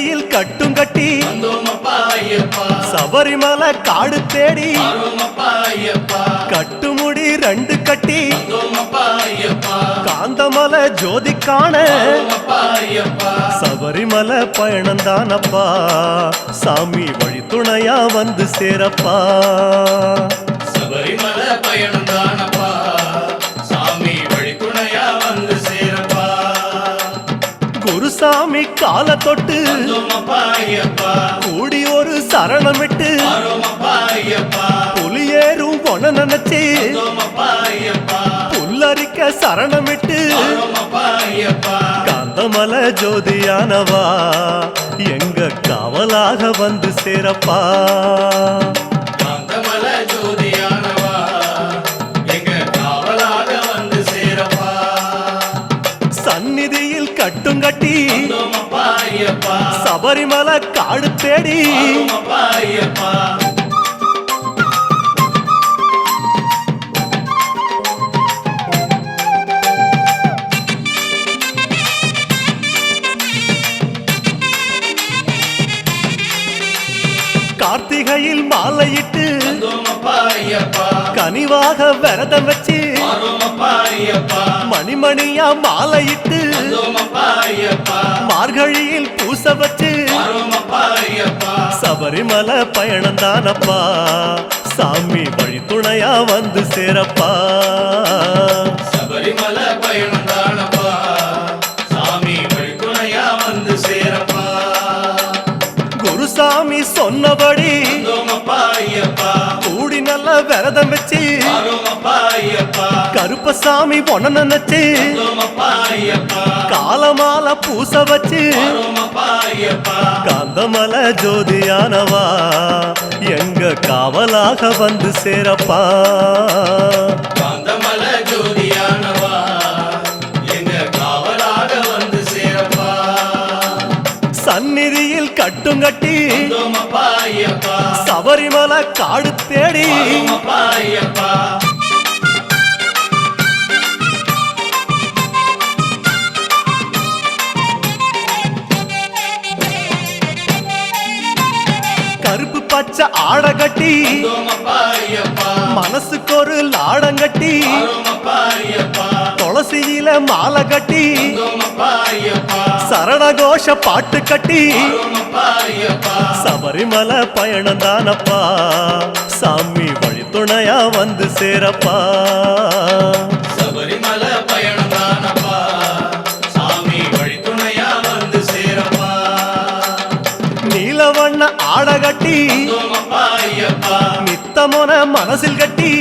சந்நிதியில் கட்டும் கட்டி சபரிமலை காடு தேடி கட்டுமுடி 2 கட்டி காந்தமலை ஜோதி காண சபரிமலை பயணந்தானப்பா சாமி வழி துணையா வந்து சேரப்பா சபரிமலை பயணந்தானப்பா சாமி வழி துணையா வந்து சேரப்பா குருசாமி கால தொட்டு கூடி ஒரு சரணமிட்டு புலியேறும் பொன நினைச்சு புல்லரிக்க சரணமிட்டு காந்தமலை ஜோதியானவா எங்க காவலாக வந்து சேரப்பா காந்தமலை ஜோதியானவா எங்க காவலாக வந்து சேரப்பா சந்நிதியில் கட்டும் கட்டி சபரிமலை காடு தேடி கார்த்திகையில் மாலையிட்டு கனிவாக விரதம் வச்சு மணிமணியா மாலையிட்டு மார்கழியில் பூச வச்சு சபரிமலை பயணந்தானப்பா சாமி வழி துணையா வந்து சேரப்பா சபரிமலை பயணந்தானப்பா சாமி வழி துணையா வந்து சேரப்பா குருசாமி சொன்னபடி கூடி நல்ல விரதம் வச்சு கருப்பசாமி பொண்ண நினைச்சு காலமால பூச வச்சு காந்தமலை ஜோதியானவா எங்க காவலாக வந்து சேரப்பா காந்தமலை ஜோதியானவா எங்க காவலாக வந்து சேரப்பா சந்நிதியில் கட்டும் கட்டி சபரிமலை காடு தேடி கருப்பு பச்சை ஆட கட்டி மனசுக்கு ஒரு லாடம் கட்டி துளசியில மாலை கட்டி சரணகோஷ பாட்டு கட்டி சபரிமலை பயணந்தானப்பா சாமி வழி துணையா வந்து சேரப்பா சபரிமலை பயணந்தானப்பா சாமி வழி துணையா வந்து சேரப்பா நீலவண்ண ஆட கட்டி நித்தமோன மனசில் கட்டி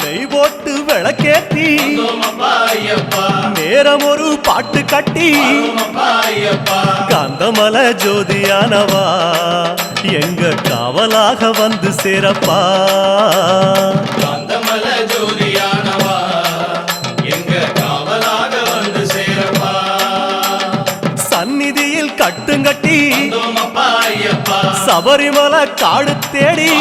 நெய் போட்டு விளக்கேற்றி நேரம் ஒரு பாட்டு கட்டி காந்தமலை ஜோதியானவா எங்க காவலாக வந்து சேரப்பா காந்தமலை ஜோதியானவா எங்க காவலாக வந்து சேரப்பா சந்நிதியில் கட்டுங்கட்டி சபரிமலை காடு தேடி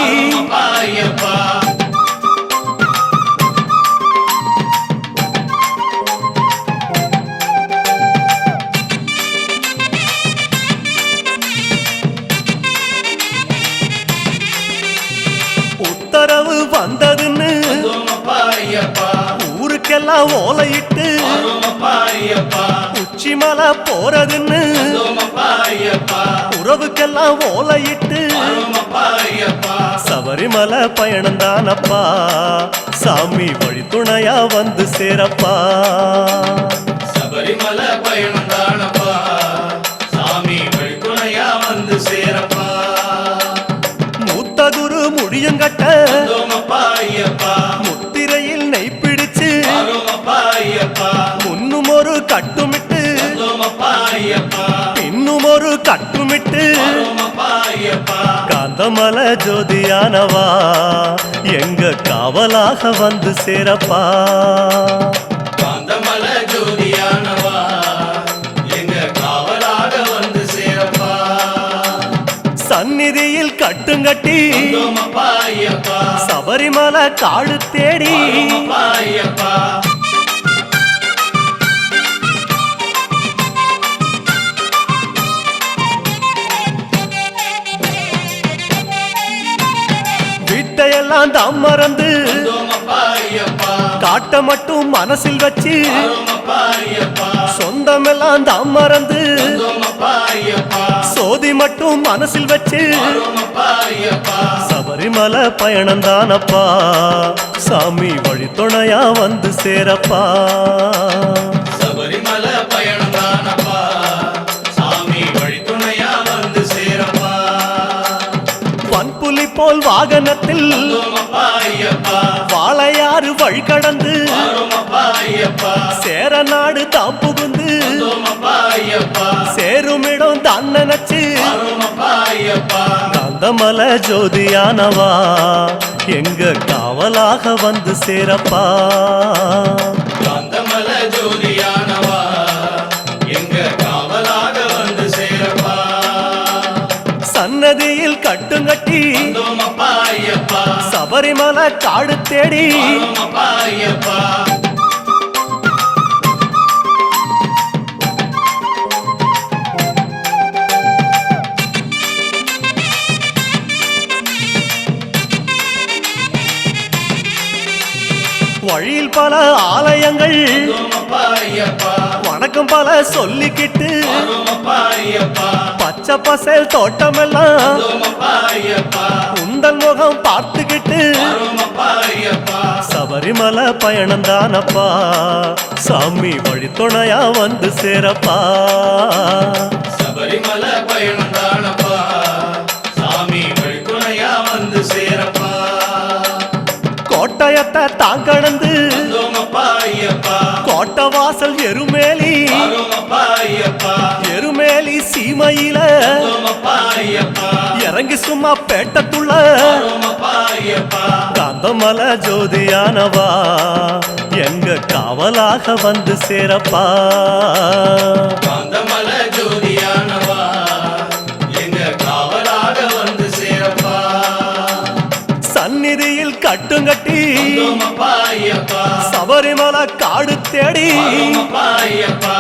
உத்தரவு வந்ததுன்னு ஊருக்கெல்லாம் ஓலையிட்டு உச்சிமலை போறதுன்னு உறவுக்கெல்லாம் ஓலையிட்டு சபரிமலை பயணந்தானப்பா சாமி வழி துணையா வந்து சேரப்பா சபரிமலை பயணந்தானப்பா சாமி வழி துணையா வந்து சேரப்பா மூத்தகுரு முடியுங்கட்ட முத்திரையில் நெய் பிடிச்சு முன்னும் ஒரு கட்டுமிட்டு பின்னும் ஒரு கட்டுமிட்டு காந்தமலை ஜோதியானவா எங்க காவலாக வந்து சேரப்பா காந்தமலை ஜோதியானவா எங்க காவலாக வந்து சேரப்பா சந்நிதியில் கட்டுங்கட்டி சபரிமலை காடு தேடி இடமெல்லாம் தாம் மறந்து வந்தோமப்பா ஐயப்பா காட்ட மட்டும் மனசில் வச்சு வரோமப்பா ஐயப்பா சொந்தமெல்லாம் தாம் மறந்து வந்தோமப்பா ஐயப்பா சோதி மட்டும் மனசில் வச்சு வரோமப்பா ஐயப்பா சபரிமலை பயணந்தானப்பா சாமி வழித்துணையா வந்து சேரப்பா சபரிமலை பயணம் தானப்பா சாமி வழித்துணையா வந்து சேரப்பா வன்புலி போல் வாகனத்தில் வந்தோமப்பா ஐயப்பா வாழையாறு வழி கடந்து வரோமப்பா ஐயப்பா சேர நாடு தாம் புகுந்து வந்தோமப்பா ஐயப்பா சேருமிடம் தான் நினைச்சு வரோமப்பா ஐயப்பா காந்தமலை ஜோதியானவா எங்க காவலாக வந்து சேரப்பா காந்தமல ஜோதியானவா எங்க காவலாக வந்து சேரப்பா சன்னதியில் கட்டுங்கட்டி வந்தோமப்பா ஐயப்பா சபரிமலை காடு தேடி வரோமப்பா ஐயப்பா வழியில் பல ஆலயங்கள் வந்தோமப்பா ஐயப்பா வணக்கம் பல சொல்லிக்கிட்டு வரோமப்பா ஐயப்பா பச்சை பசேல் தோட்டமெல்லாம் வந்தோமப்பா ஐயப்பா உந்தன் முகம் பார்த்துக்கிட்டு வரோமப்பா ஐயப்பா சபரிமலை பயணந்தானப்பா சாமி வழித்துணையா வந்து சேரப்பா சபரிமலை பயணம் தானப்பா சாமி வழித்துணையா வந்து சேரப்பா கோட்டயத்தை தான் கடந்து வந்தோமப்பா ஐயப்பா கோட்டை வாசல் எருமேலி வரோமப்பா ஐயப்பா எருமேலி சீமையில வந்தோமப்பா ஐயப்பா இறங்கி சும்மா பேட்டத்துள்ள வரோமப்பா ஐயப்பா காந்தமலை ஜோதியானவா எங்க காவலாக வந்து சேரப்பா காந்தமல ஜோதியானவா எங்க காவலாக வந்து சேரப்பா சந்நிதியில் கட்டுங்கட்டி வந்தோமப்பா ஐயப்பா சபரிமலை காடு தேடி வரோமப்பா ஐயப்பா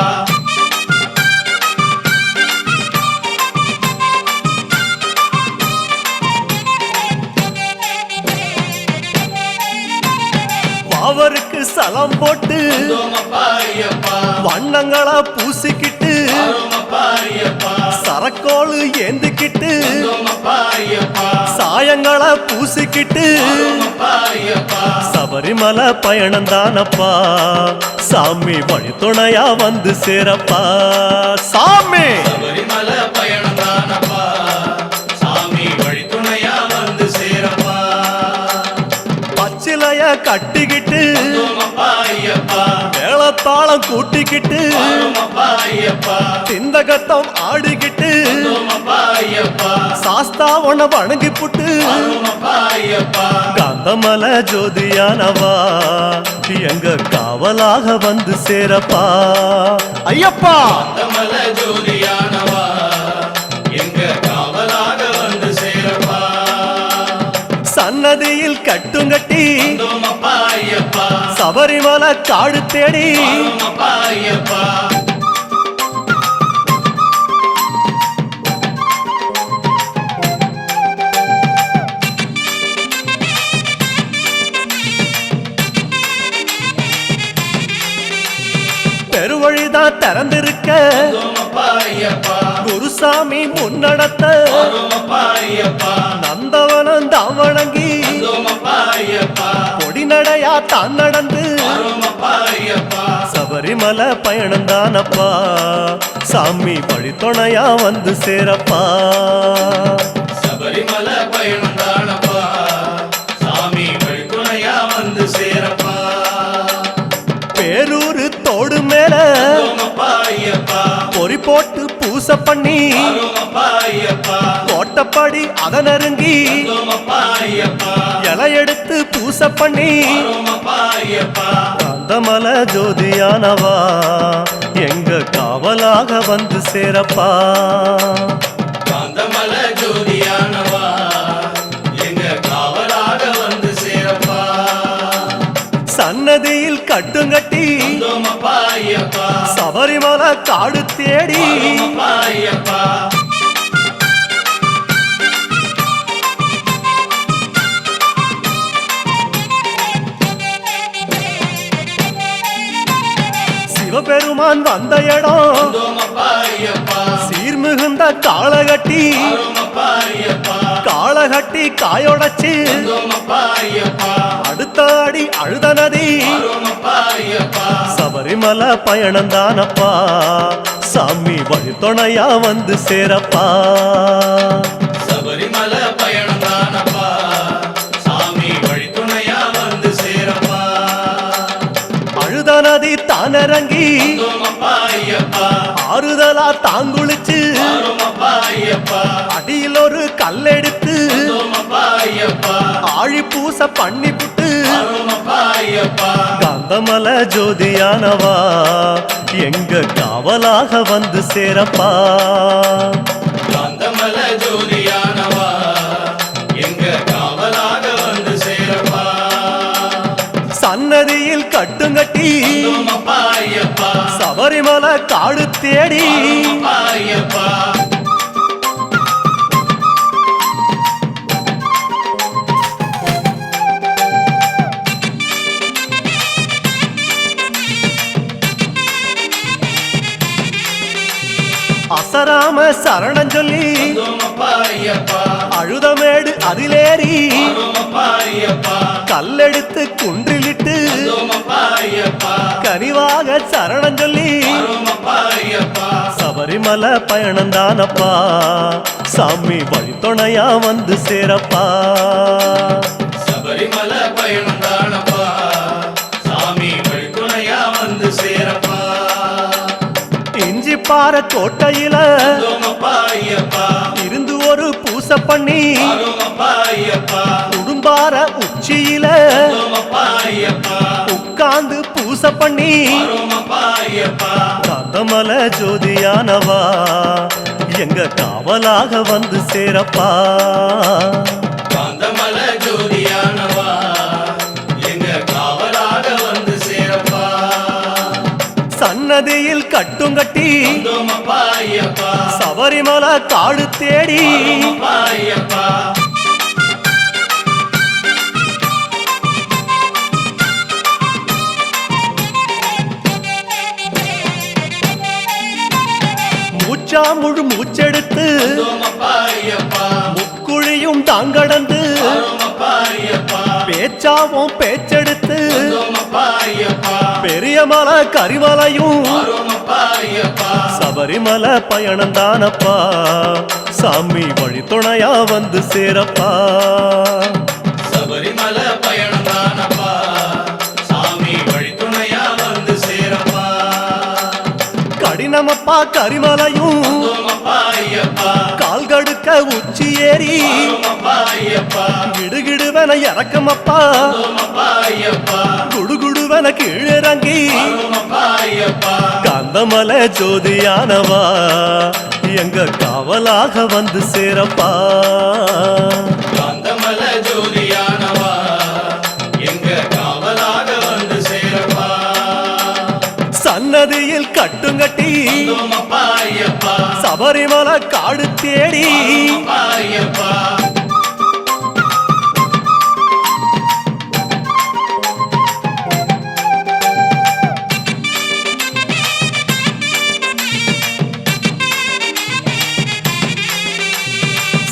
அவருக்கு சலம் போட்டு வந்தோமப்பா ஐயப்பா வண்ணங்களா பூசிக்கிட்டு வரோமப்பா ஐயப்பா சரக்கோளு ஏந்திக்கிட்டு வந்தோமப்பா ஐயப்பா சாயங்களா பூசிக்கிட்டு வரோமப்பா ஐயப்பா சபரிமலை பயணந்தானப்பா சாமி வழித்துணையா வந்து சேரப்பா சாமி சபரிமலை பயணம் தானப்பா சாமி வழித்துணையா வந்து சேரப்பா பச்சிலைய கட்டிக்கிட்டு வந்தோமப்பா ஐயப்பா மேளத்தாளம் கூட்டிக்கிட்டு வரோமப்பா ஐயப்பா சிந்தகத்தம் ஆடிக்கிட்டு வந்தோமப்பா ஐயப்பா சாஸ்தாவன வணங்கி புட்டு வரோமப்பா ஐயப்பா காந்தமலை ஜோதியானவா எங்க காவலாக வந்து சேரப்பா ஐயப்பா காந்தமல ஜோதியானவா எங்க காவலாக வந்து சேரப்பா சன்னதியில் கட்டுங்கட்டி வந்தோமப்பா ஐயப்பா சபரிமலை காடு தேடி வரோமப்பா ஐயப்பா பெருவழிதான் திறந்திருக்க வந்தோமப்பா ஐயப்பா குருசாமி முன்னடத்த வரோமப்பா ஐயப்பா நந்தவனம் தான் வணங்கி வந்தோமப்பா ஐயப்பா பொடிநடையா தான் நடந்து வரோமப்பா ஐயப்பா சபரிமலை பயணந்தானப்பா சாமி வழித்துணையா வந்து சேரப்பா சபரிமலை பயணம் தானப்பா சாமி வழித்துணையா வந்து சேரப்பா பேரூரு தோடு மேல வந்தோமப்பா ஐயப்பா பொறி போட்டு பூச பண்ணி வரோமப்பா ஐயப்பா கோட்டப்படி அத நெருங்கி வந்தோமப்பா ஐயப்பா இலை எடுத்து பூச பண்ணி வரோமப்பா ஐயப்பா காந்தமலை ஜோதியானவா எங்க காவலாக வந்து சேரப்பா காந்தமல ஜோதியானவா எங்க காவலாக வந்து சேரப்பா சன்னதியில் கட்டுங்கட்டி வந்தோமப்பா ஐயப்பா சபரிமலை காடு தேடி வரோமப்பா ஐயப்பா பைரவன் வந்த இடம் வந்தோமப்பா ஐயப்பா சீர்மிகுந்த காளகட்டி வரோமப்பா ஐயப்பா காளகட்டி காயொடச்சு வந்தோமப்பா ஐயப்பா அடுத்த அடி அழுத நதி வரோமப்பா ஐயப்பா சபரிமலை பயணந்தானப்பா சாமி வழித்துணையா வந்து சேரப்பா சபரிமலை பயணம் தானப்பா சாமி வழித்துணையா வந்து சேரப்பா அழுத நதி தானிறங்கி வந்தோமப்பா ஐயப்பா ஆறுதலா தாங்குளிச்சு வரோமப்பா ஐயப்பா அடியில் ஒரு கல்லெடுத்து வந்தோமப்பா ஐயப்பா ஆழி பூச பண்ணி புட்டு வரோமப்பா ஐயப்பா காந்தமலை ஜோதியானவா எங்க காவலாக வந்து சேரப்பா காந்தமல ஜோதியானவா எங்க காவலாக வந்து சேரப்பா சன்னதியில் கட்டுங்கட்டி வந்தோமப்பா ஐயப்பா சபரிமலை காடு தேடி வரோமப்பா ஐயப்பா அசராம சரணம் சொல்லி வந்தோமப்பா ஐயப்பா அழுதமேடு அதிலேறி வரோமப்பா ஐயப்பா கல்லெடுத்து குன்றிலிட்டு வந்தோமப்பா ஐயப்பா கனிவாக சரணம் சொல்லி வரோமப்பா ஐயப்பா சபரிமலை பயணந்தானப்பா சாமி வழித்துணையா வந்து சேரப்பா சபரிமலை பயணம் தானப்பா சாமி வழித்துணையா வந்து சேரப்பா இஞ்சி பாறை கோட்டையில வந்தோமப்பா ஐயப்பா இருந்து ஒரு பூச பண்ணி வரோமப்பா ஐயப்பா குடும்பார உச்சியில வந்தோமப்பா ஐயப்பா உட்கார்ந்து பூச பண்ணி வரோமப்பா ஐயப்பா காந்தமலை ஜோதியானவா எங்க காவலாக வந்து சேரப்பா காந்தமல ஜோதியானவா எங்க காவலாக வந்து சேரப்பா சன்னதியில் கட்டுங்கட்டி வந்தோமப்பா ஐயப்பா சபரிமலை காடு தேடி வரோமப்பா ஐயப்பா மூச்சா முழு மூச்செடுத்து வந்தோமப்பா ஐயப்பா முக்குழியும் தாங்கடந்து வரோமப்பா ஐயப்பா பேச்சாவும் பேச்செடுத்து வந்தோமப்பா ஐயப்பா பெரிய மலை கரிமலையும் வரோமப்பா ஐயப்பா சபரிமலை பயணந்தானப்பா சாமி வழித்துணையா வந்து சேரப்பா சபரிமலை பயணம் தானப்பா சாமி வழித்துணையா வந்து சேரப்பா கடினமப்பா கரிமலையும் வந்தோமப்பா ஐயப்பா கால்கடுக்க உச்சி ஏறி வரோமப்பா ஐயப்பா கிடுகிடுவன இறக்கமப்பா வந்தோமப்பா ஐயப்பா குடுகுடுவன கீழிறங்கி வரோமப்பா ஐயப்பா காந்தமலை ஜோதியானவா எங்க காவலாக வந்து சேரப்பா காந்தமல ஜோதியானவா எங்க காவலாக வந்து சேரப்பா சன்னதியில் கட்டுங்கட்டி வந்தோமப்பா ஐயப்பா சபரிமலை காடு தேடி வரோமப்பா ஐயப்பா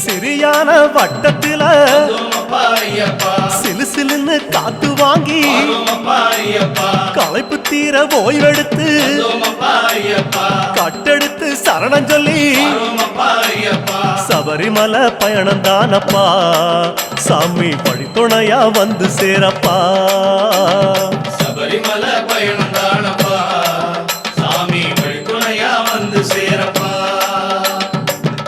சிறியான வட்டத்தில வந்தோமப்பா ஐயப்பா சிலுசிலுன்னு காத்து வாங்கி வரோமப்பா ஐயப்பா களைப்பு தீர ஓய்வெடுத்து வந்தோமப்பா ஐயப்பா கட்டெடுத்து சரணம் சொல்லி வரோமப்பா ஐயப்பா சபரிமலை பயணந்தானப்பா சாமி வழித்துணையா வந்து சேரப்பா சபரிமலை பயணம் தானப்பா சாமி வழித்துணையா வந்து சேரப்பா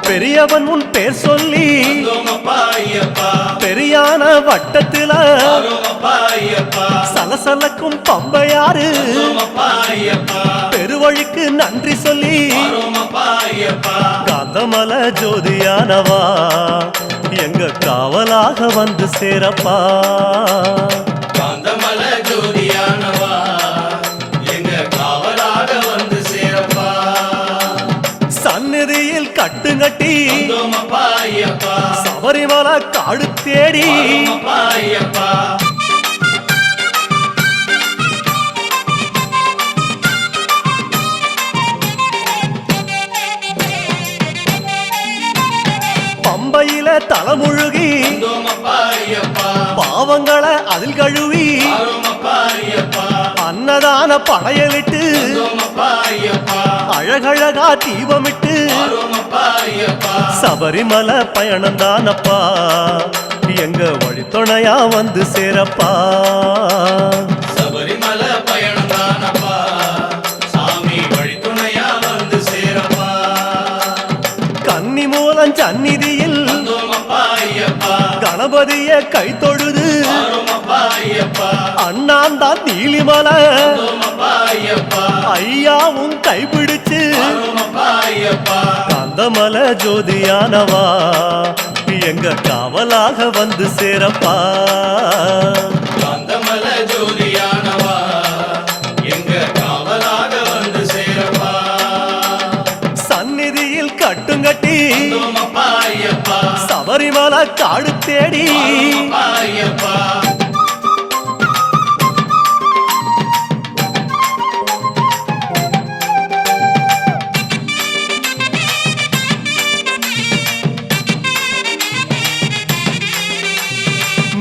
பெரியவன் உன் பேர் சொல்லி வந்தோமப்பா ஐயப்பா பெரியான வட்டத்தில வரோமப்பா ஐயப்பா சலசலக்கும் பம்பையாறு வந்தோமப்பா ஐயப்பா பெருவழிக்கு நன்றி சொல்லி வரோமப்பா ஐயப்பா காந்தமலை ஜோதியானவா எங்க காவலாக வந்து சேரப்பா காந்தமல ஜோதியானவா எங்க காவலாக வந்து சேரப்பா சந்நிதியில் கட்டுங்கட்டி வந்தோமப்பா ஐயப்பா சபரிமலை காடு தேடி வரோமப்பா ஐயப்பா பம்பையில தலைமுழுகி வந்தோமப்பா ஐயப்பா பாவங்களை அதில் கழுவி ஆரோமப்பா ஐயப்பா அன்னதான படையலிட்டு வந்தோமப்பா ஐயப்பா அழகழகா தீபமிட்டு ஆரோமப்பா ஐயப்பா சபரிமலை பயணம் தானப்பா எங்க வழித்துணையா வந்து சேரப்பா சபரிமலை பயணம் தானப்பா சாமி வழித்துணையா வந்து சேரப்பா கன்னி மூலம் சந்நிதியில் வந்தோமப்பா ஐயப்பா கணபதிய கை தொழுது ஆரோமப்பா ஐயப்பா அண்ணாந்தான் நீலிமலை வந்தோமப்பா ஐயப்பா ஐயாவும் கைப்பிடிச்சு ஆரோமப்பா ஐயப்பா கந்தமலை ஜோதியானவா எங்க காவலாக வந்து சேரப்பா காந்தமல ஜோதியானவா எங்க காவலாக வந்து சேரப்பா சந்நிதியில் கட்டுங்கட்டி வந்தோமப்பா ஐயப்பா சபரிமலை காடு தேடி ஆரோமப்பா ஐயப்பா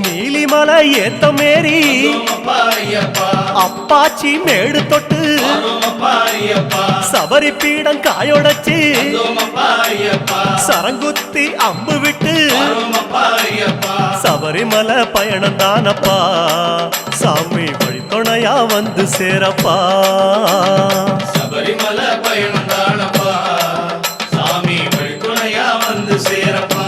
நீலிமலை ஏத்த மேரி வந்தோமப்பா ஐயப்பா அப்பாச்சி மேடு தொட்டு ஆரோமப்பா ஐயப்பா சபரி பீடம் காயொடச்சு வந்தோமப்பா ஐயப்பா சரங்குத்தி அம்பு விட்டு ஆரோமப்பா ஐயப்பா சபரிமலை பயணம் தானப்பா சாமி வழித்துணையா வந்து சேரப்பா சபரிமலை பயணம் தானப்பா சாமி வழித்துணையா வந்து சேரப்பா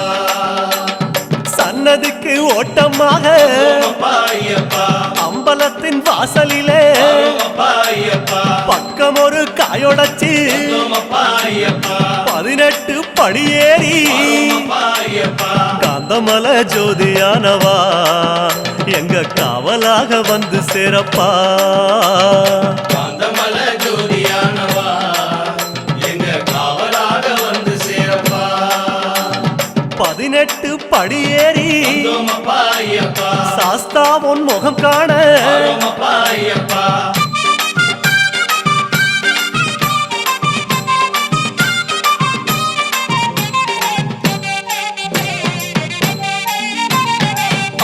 சன்னதிக்கு ஓட்டமாக வந்தோமப்பா ஐயப்பா அம்பலத்தின் வாசலிலே ஆரோமப்பா ஐயப்பா பக்கம் ஒரு காயொடச்சு வந்தோமப்பா ஐயப்பா 18 படியேறி ஆரோமப்பா ஐயப்பா காந்தமலை ஜோதியானவா எங்க காவலாக வந்து சேரப்பா காந்தமல ஜோதியானவா எங்க காவலாக வந்து சேரப்பா 18 படியேறி வந்தோமப்பா ஐயப்பா சாஸ்தா உன் முகம் காண ஆரோமப்பா ஐயப்பா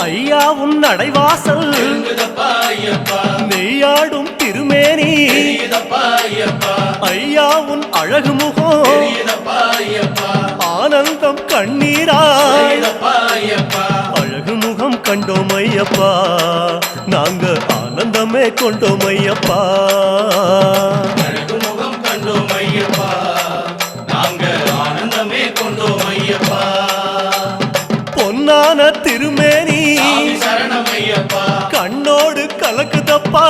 ஐயா உன் நடைவாசல் தெரிஞ்சுதப்பா ஐயப்பா நெய்யாடும் திருமேனி தெரியுதப்பா ஐயப்பா ஐயா உன் அழகு முகம் தெரியுதப்பா ஐயப்பா ஆனந்தம் கண்ணீராய் தெரியுதப்பா ஐயப்பா அழகு முகம் கண்டோம் ஐயப்பா நாங்க ஆனந்தமே கொண்டோம் ஐயப்பா அழகு முகம் கண்டோம் ஐயப்பா நாங்க ஆனந்தமே கொண்டோம் ஐயப்பா பொன்னான திருமேனி சாமி சரணம் ஐயப்பா கண்ணோடு கலக்குதப்பா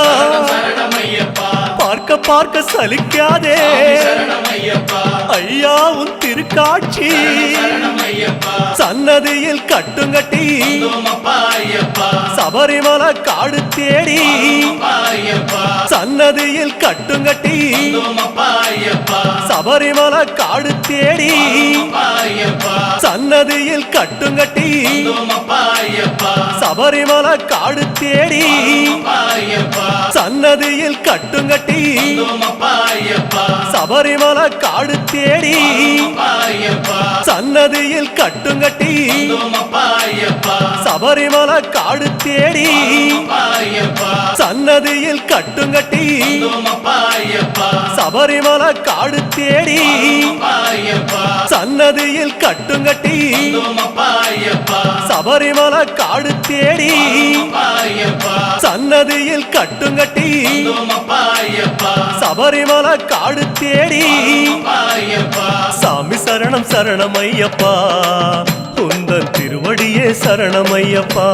சரணம் ஐயப்பா பார்க்க பார்க்க சலிக்காதே சாமி சரணம் ஐயப்பா ஐயா உன் திருக்காட்சி சரணம் ஐயப்பா சன்னதியில் கட்டுங்கட்டி வந்தோமப்பா ஐயப்பா சபரிமலை காடு தேடி ஆரோமப்பா ஐயப்பா சன்னதியில் கட்டுங்கட்டி வந்தோமப்பா ஐயப்பா சபரிமலை காடு தேடி ஆரோமப்பா ஐயப்பா சன்னதியில் கட்டுங்கட்டி வந்தோமப்பா ஐயப்பா சபரிமலை காடு தேடி ஆரோமப்பா ஐயப்பா சன்னதியில் கட்டுங்கட்டி வந்தோமப்பா ஐயப்பா சபரிமலை காடு தேடி ஆரோமப்பா ஐயப்பா சன்னதியில் கட்டுங்கட்டி வந்தோமப்பா ஐயப்பா சபரிமலை காடு தேடி ஆரோமப்பா ஐயப்பா சன்னதியில் கட்டுங்கட்டி வந்தோமப்பா ஐயப்பா சபரிமலை காடு தேடி ஆரோமப்பா ஐயப்பா சன்னதியில் கட்டுங்கட்டி வந்தோமப்பா ஐயப்பா சபரிமலை காடு தேடி ஆரோமப்பா ஐயப்பா சன்னதியில் கட்டுங்கட்டி வந்தோமப்பா ஐயப்பா சபரிமலை காடு தேடி ஆரோமப்பா ஐயப்பா சாமி சரணம் சரணம் ஐயப்பா உந்தன் திருவடியே சரணம் ஐயப்பா